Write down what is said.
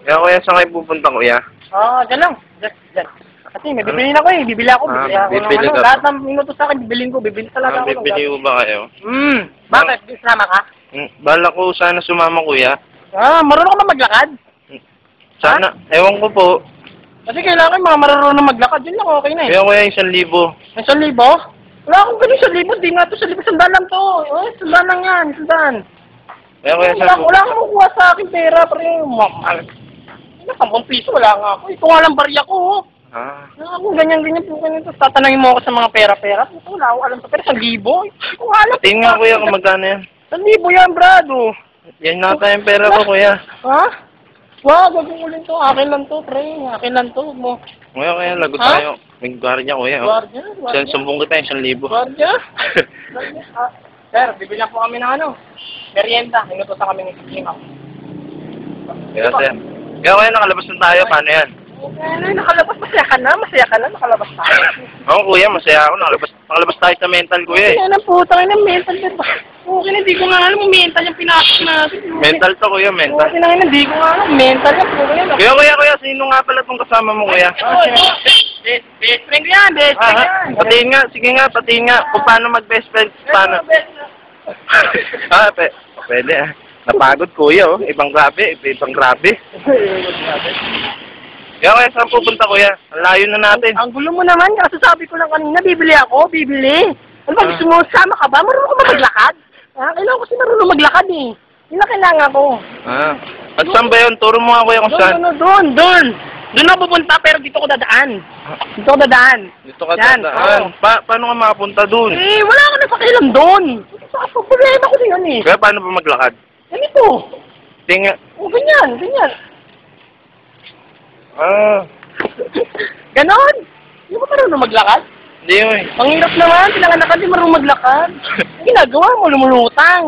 Kaya kuya, saan kayo pupunta kuya? Diyan lang. Diyan. Kasi may bibilin ako eh. Bibili ako. Bibili ka. Lahat ng minuto sa akin, bibilin ko. Bibili talaga ako. Bibili mo ba kayo? Bakit? Isama ka? Bala ko sana sumama kuya. Marunong ka ba maglakad? Sana, ewan ko po. Kasi kailangan mga marunong maglakad. Yun lang, okay na eh. Kaya kuya, 1,000. 1,000? Wala akong ganun 1,000. Di nga to 1,000. Sandaan lang to. Sandaan lang yan. Sandaan. Kaya kuya, Wala akong makuha sa akin pera. Pero yung 10 piso, wala nga ako. Ito nga lang barya ko. Kung ganyan-ganyan po kanito. Tatanungin mo ako sa mga pera-pera. Wala ako alam sa pera. 1,000? Kung alam. tingin nga kuya kung magkano yan. 1,000 yan, brado. Yan nata yung pera ko kuya. Wag ulin to. Akin lang to, pre. Akin lang to. Kuya, lagot tayo. May gwardiya kuya. Gwardiya. Sumbong kita yung 1,000. Gwardiya? Sir, bibili po kami ng merienda. Inutosan kami ng sisingaw. Kaya sir. Kaya kuya, nakalabas na tayo. Paano yan? Nakalabas. Masaya ka na. Nakalabas tayo. Oo kuya, masaya ako. Nakalabas tayo sa mental kuya eh. Kaya ng puta kayo ng mental. Okay na, di ko nga alam kung mental yung pinasok natin. Mental to kuya, mental. Okay na, di ko nga alam. Mental yan. Kuya, sino nga pala itong kasama mo kuya? Best friend yan. Patiin nga, sige nga, patiin nga. Kung paano mag-best friend, paano? Pwede ah. Napagod kuya oh. Ibang grabe. Kaya kuya, saan pupunta kuya? Ang layo na natin. Ang gulo mo naman. Kasi sabi ko lang kanina, bibili ako. Ano ba, gusto mo sama ka ba? Marunong ka ba maglakad? Kailangan ko kasi marunong maglakad eh. Yun na kailangan ko. At saan ba yun? Turo mo nga kuya kung saan. Doon ako pupunta pero dito ko dadaan. Dito ka dadaan. Paano ka makapunta dun? Wala ka na pakialam doon. Problema ko yun eh. Kaya paano ba maglakad? Ganito. Tinga. Ganyan. Ganon. Hindi mo marunong maglakad? Hindi mo eh. Ang hirap naman. Kailangan na kasi marunong maglakad. Ang ginagawa mo, lumulutang.